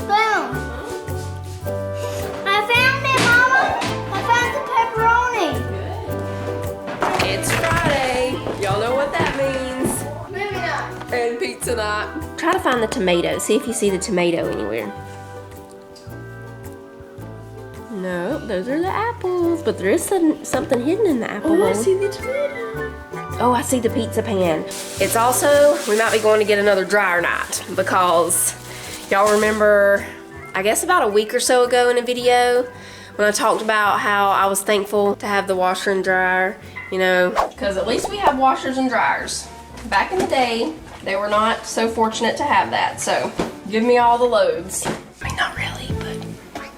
Boom. I found it, Mama. I found the pepperoni. It's Friday. Y'all know what that means. Maybe not. And pizza night. Try to find the tomato. See if you see the tomato anywhere. No, those are the apples. But there is something hidden in the apple bowl. I see the tomato. Oh, I see the pizza pan. It's also, we might be going to get another dryer night because y'all remember, I guess about a week or so ago in a video when I talked about how I was thankful to have the washer and dryer, you know, because at least we have washers and dryers. Back in the day, they were not so fortunate to have that, so give me all the loads. I mean, not really, but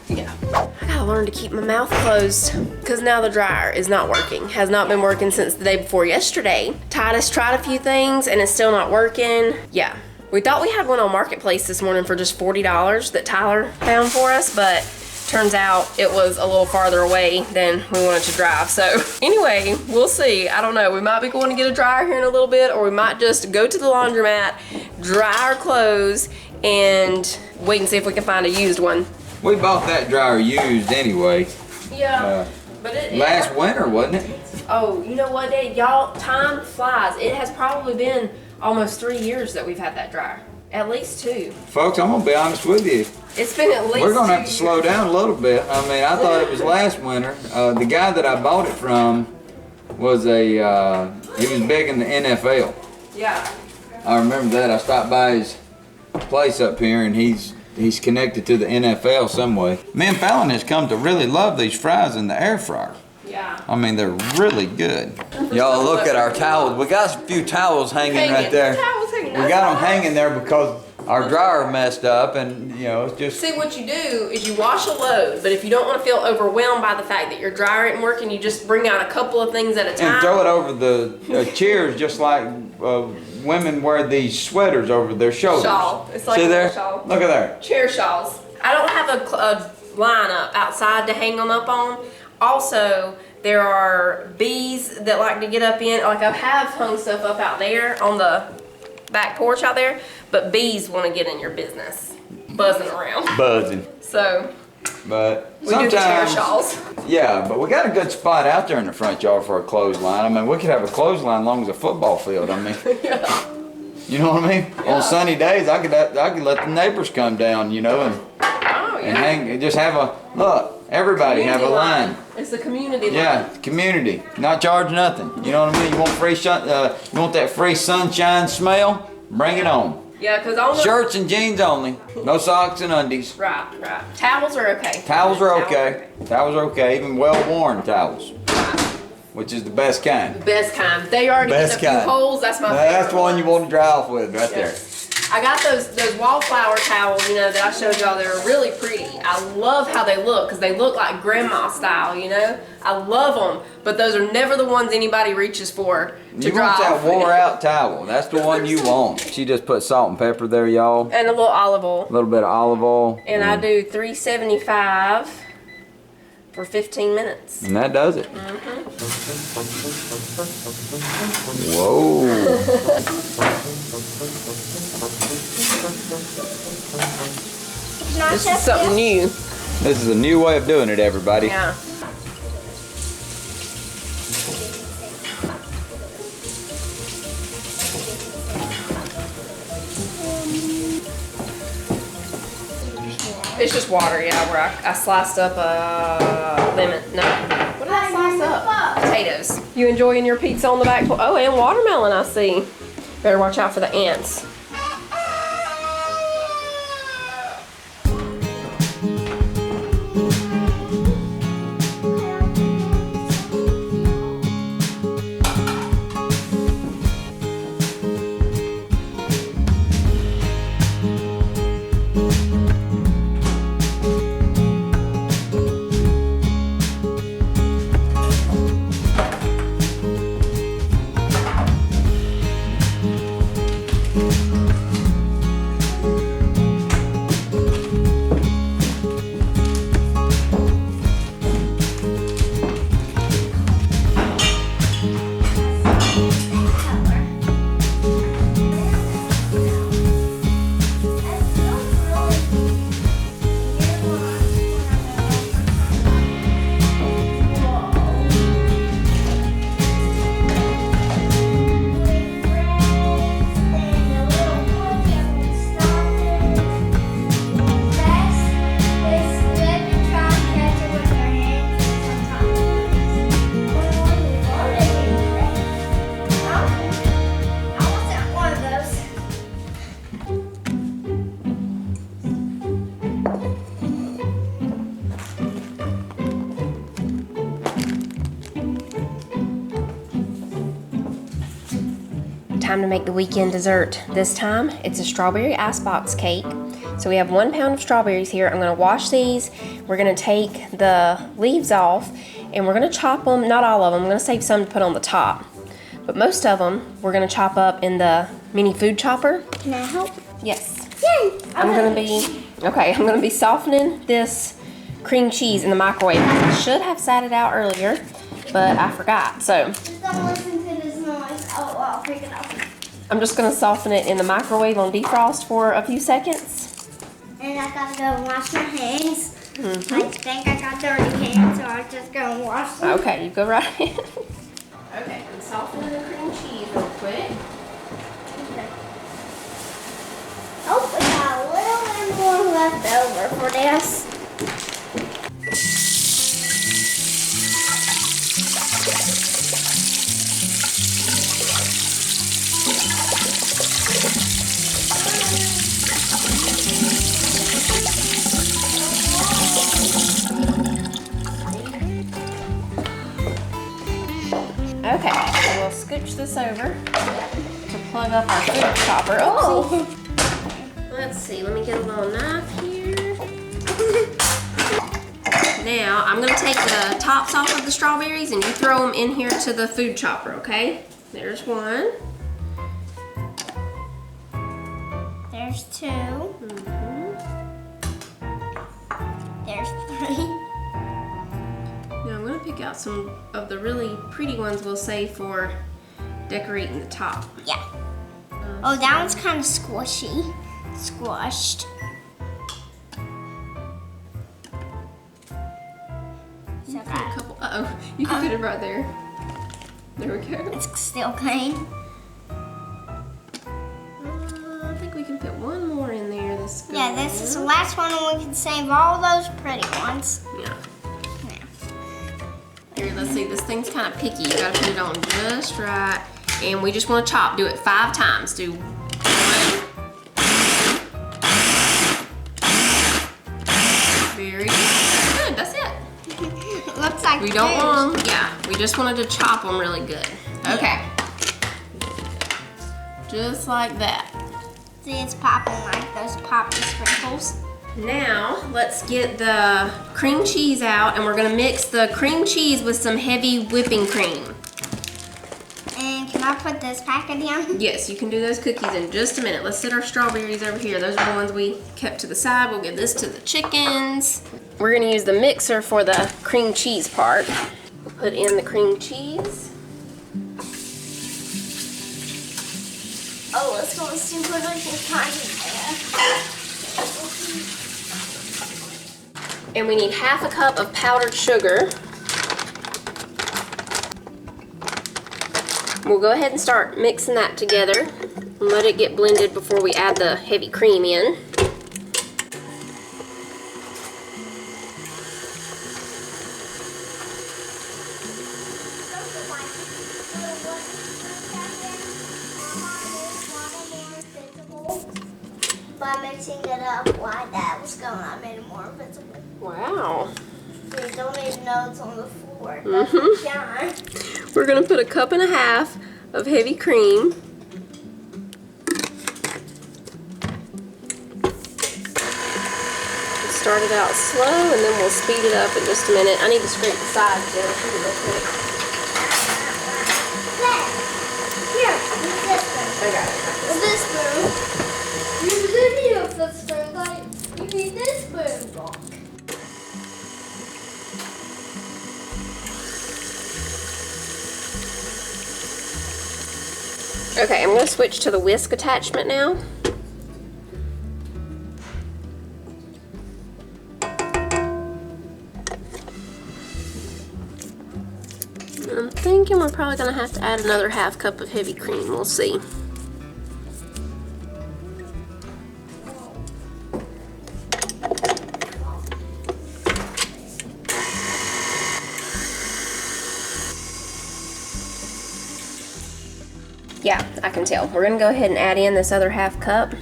yeah. I gotta learn to keep my mouth closed because now the dryer is not working. Has not been working since the day before yesterday. Titus tried a few things and it's still not working. Yeah, we thought we had one on Marketplace this morning for just $40 that Tyler found for us, but turns out it was a little farther away than we wanted to drive. So anyway, we'll see. I don't know. We might be going to get a dryer here in a little bit, or we might just go to the laundromat, dry our clothes, and wait and see if we can find a used one. We bought that dryer used anyway. Yeah, but it last winter, wasn't it? Oh, you know what, Dad? Y'all, time flies. It has probably been almost 3 years that we've had that dryer. At least 2. Folks, I'm gonna be honest with you. It's been at least We're gonna 2 have to slow down a little bit. I mean, I thought it was last winter. The guy that I bought it from was he was big in the NFL. Yeah. I remember that. I stopped by his place up here, and he's connected to the NFL some way. Me and Fallon has come to really love these fries in the air fryer. Yeah. I mean, they're really good. Y'all look at our towels. We got a few towels hanging right there. Towels hanging. We got them hanging there because our dryer messed up, and you know, it's just. See, what you do is you wash a load, but if you don't want to feel overwhelmed by the fact that your dryer isn't working, you just bring out a couple of things at a time. And throw it over the chairs, just like women wear these sweaters over their shoulders. Shawl. It's like See a there? shawl. Look at there. Chair shawls. I don't have a line up outside to hang them up on. Also, there are bees that like to get up in. Like I have hung stuff up out there on the back porch out there, but bees want to get in your business, buzzing around. Buzzing. So, But we do the chair sometimes, shawls. yeah, but we got a good spot out there in the front yard for a clothesline. I mean, we could have a clothesline as long as a football field. I mean, Yeah. you know what I mean? Yeah. On sunny days, I could let the neighbors come down, you know, and Oh, yeah. hang, just have a look. Everybody have a Community line. It's a community line. Yeah, community, not charge nothing. You know what I mean? You want free you want that free sunshine smell? Bring it on. Yeah, because on the Shirts and jeans only. No socks and undies. Right. Towels are okay. Towels are okay. Towels are okay. Even well-worn towels, which is the best kind. Best kind. They already Best get a few kind. holes. That's my favorite. That's the one you want to dry off with, right there. I got those wallflower towels, you know, that I showed y'all. They're really pretty. I love how they look because they look like grandma style, you know. I love them, but those are never the ones anybody reaches for to You dry want that off with. wore-out towel. That's the one you want. She just put salt and pepper there, y'all. And a little olive oil. A little bit of olive oil. And I do $3.75 for 15 minutes. And that does it. Mm-hmm. Whoa. This is something new. This is a new way of doing it, everybody. Yeah. It's just water, yeah, where I sliced up a lemon. No. What did I slice up? Potatoes. You enjoying your pizza on the back porch? Oh, and watermelon, I see. Better watch out for the ants. time to make the weekend dessert. This time, it's a strawberry icebox cake. So we have 1 pound of strawberries here. I'm gonna wash these. We're gonna take the leaves off and we're gonna chop them, not all of them, I'm gonna save some to put on the top. But most of them, we're gonna chop up in the mini food chopper. Can I help? Yes. Yay! I'm gonna be softening this cream cheese in the microwave. I should have sat it out earlier, but I forgot. So Just don't listen to this noise. Oh, I'll pick it up. I'm just gonna soften it in the microwave on defrost for a few seconds. And I gotta go and wash my hands. I think I got dirty hands, so I'm just gonna wash them. Okay, you go right ahead. Okay, I'm softening the cream cheese real quick. Oh, we got a little bit more left over for this. Okay, so we'll scooch this over to plug up our food chopper. Oopsie. Let's see, let me get a little knife here. Now, I'm gonna take the tops off of the strawberries and you throw them in here to the food chopper, okay? There's one. There's two. There's three. Now I'm gonna pick out some of the really pretty ones we'll save for decorating the top. Yeah. Oh, that one's kind of squishy. Squashed. So Put a couple, you can put it right there. There we go. it's still clean. I think we can put one more in there. Yeah, this is the last one, and we can save all those pretty ones. Yeah. Here, let's see. This thing's kind of picky. You gotta put it on just right. And we just want to chop. Do it 5 times. Do 1. Very good. That's it. Looks like We don't want them. Yeah, we just wanted to chop them really good. Okay. Just like that. See, it's popping like those poppy sprinkles. Now, let's get the cream cheese out, and we're gonna mix the cream cheese with some heavy whipping cream. And can I put this packet in? Yes, you can do those cookies in just a minute. Let's set our strawberries over here. Those are the ones we kept to the side. We'll give this to the chickens. We're gonna use the mixer for the cream cheese part. We'll put in the cream cheese. Oh, it's going super duper tiny there. And we need 1/2 cup of powdered sugar. We'll go ahead and start mixing that together and let it get blended before we add the heavy cream in. By mixing it up while that was going on, I made it more visible. Wow. So you don't even know it's on the floor. Yeah. We're gonna put 1.5 cups of heavy cream. We'll start it out slow and then we'll speed it up in just a minute. I need to scrape the sides down real quick. Here, use this spoon. I got it. With this spoon. You really need the spoon, like, you need this spoon block. Okay, I'm gonna switch to the whisk attachment now. I'm thinking we're probably gonna have to add another 1/2 cup of heavy cream. We'll see. Yeah, I can tell. We're gonna go ahead and add in this other 1/2 cup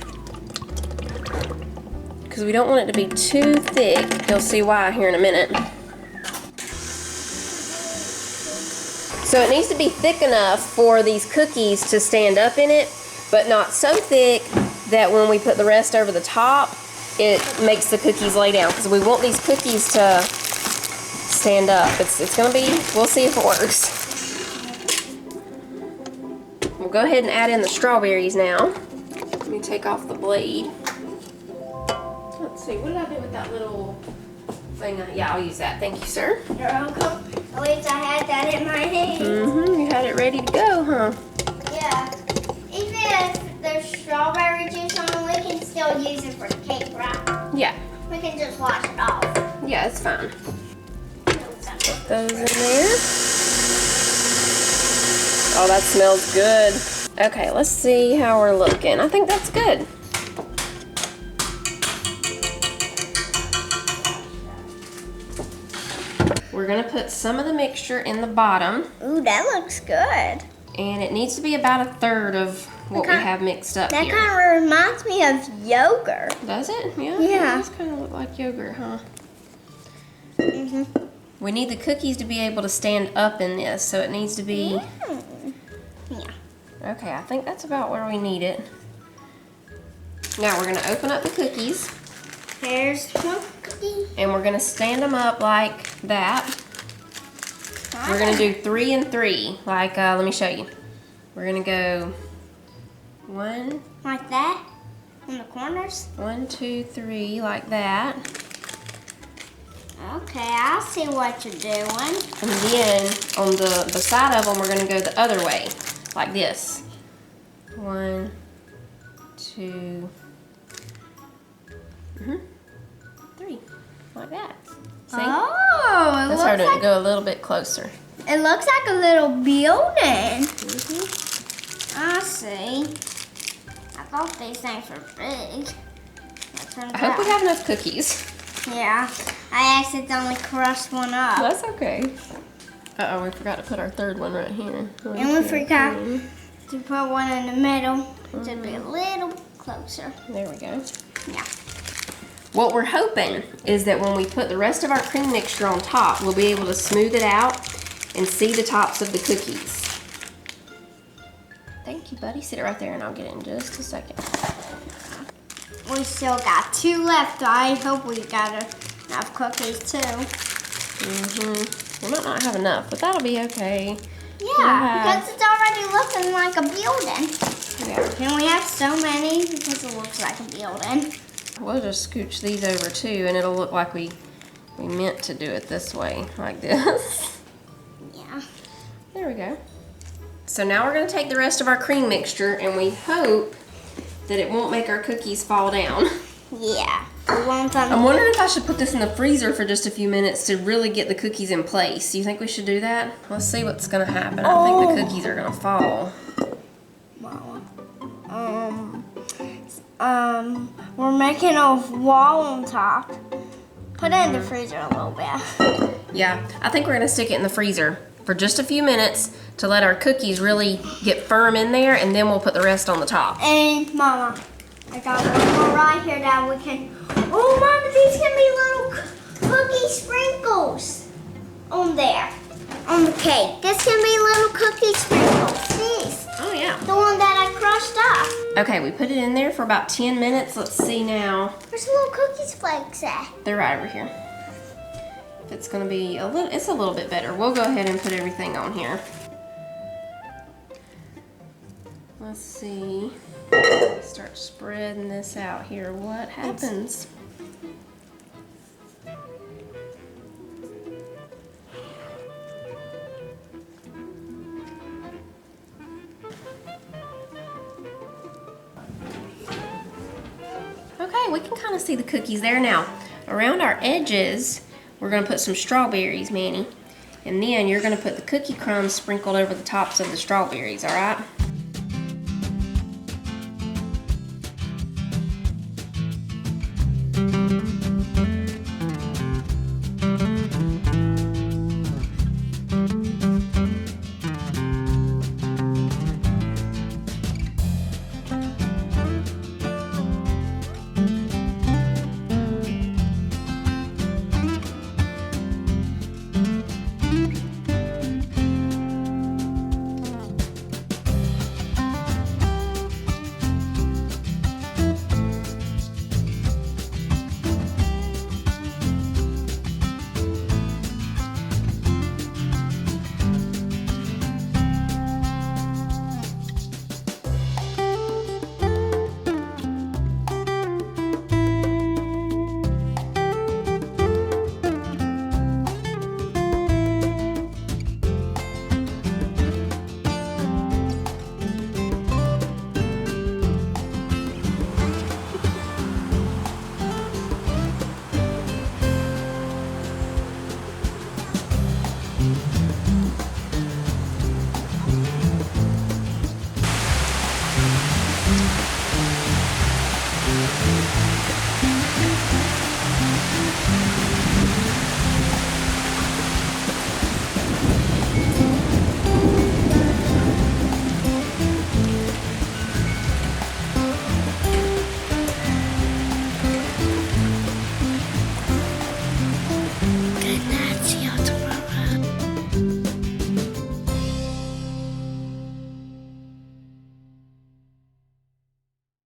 because we don't want it to be too thick. You'll see why here in a minute. So it needs to be thick enough for these cookies to stand up in it, but not so thick that when we put the rest over the top, it makes the cookies lay down, because we want these cookies to stand up. It's gonna be, we'll see if it works. We'll go ahead and add in the strawberries now. Let me take off the blade. Let's see, what did I do with that little thing? Yeah, I'll use that. Thank you, sir. You're welcome. At least I had that in my hand. You had it ready to go, huh? Yeah. Even if there's strawberry juice on it, we can still use it for the cake, right? Yeah. We can just wash it off. Yeah, it's fine. Put those in there. Oh, that smells good. Okay, let's see how we're looking. I think that's good. We're gonna put some of the mixture in the bottom. Ooh, that looks good. And it needs to be about 1/3 of what we have mixed up That here. kind of reminds me of yogurt. Does it? Yeah. Yeah. It does kind of look like yogurt, huh? Mm-hmm. We need the cookies to be able to stand up in this, so it needs to be... Yeah. Okay, I think that's about where we need it. Now we're gonna open up the cookies. Here's one cookie. And we're gonna stand them up like that. We're gonna do 3 and 3. Like, let me show you. We're gonna go 1, Like that? On the corners? 1, 2, 3, like that. Okay, I see what you're doing. And then on the side of them, we're gonna go the other way, like this. 1, 2, 3, like that. See? Oh, it Let's looks start to like go a little bit closer. it looks like a little building. I see. I thought these things were big. I hope we have enough cookies. Yeah, I accidentally crushed one up. That's okay. Uh-oh, we forgot to put our 3rd one right here. And we forgot to put one in the middle to be a little closer. There we go. Yeah. What we're hoping is that when we put the rest of our cream mixture on top, we'll be able to smooth it out and see the tops of the cookies. Thank you, buddy. Sit it right there and I'll get it in just a second. We still got 2 left. I hope we got enough cookies too. We might not have enough, but that'll be okay. Yeah, because it's already looking like a building. Yeah. And we have so many because it looks like a building. We'll just scooch these over too, and it'll look like we meant to do it this way, like this. Yeah. There we go. So now we're going to take the rest of our cream mixture, and we hope that it won't make our cookies fall down. Yeah. We want them. I'm wondering if I should put this in the freezer for just a few minutes to really get the cookies in place. Do you think we should do that? Let's see what's going to happen. I think the cookies are going to fall. We're making a wall on top. Put it in the freezer a little bit. Yeah, I think we're going to stick it in the freezer for just a few minutes to let our cookies really get firm in there, and then we'll put the rest on the top. And Mama, I got one more right here that we can. Oh, Mama, these can be little cookie sprinkles on there, on the cake. This can be little cookie sprinkles. These. Oh yeah. The one that I crushed up. Okay, we put it in there for about 10 minutes. Let's see now. Where's the little cookies flakes at? They're right over here. If it's gonna be a little, it's a little bit better. We'll go ahead and put everything on here. Let's see. Start spreading this out here. What happens? Okay, we can kind of see the cookies there now. Around our edges, we're gonna put some strawberries, Manny. And then you're gonna put the cookie crumbs sprinkled over the tops of the strawberries, all right?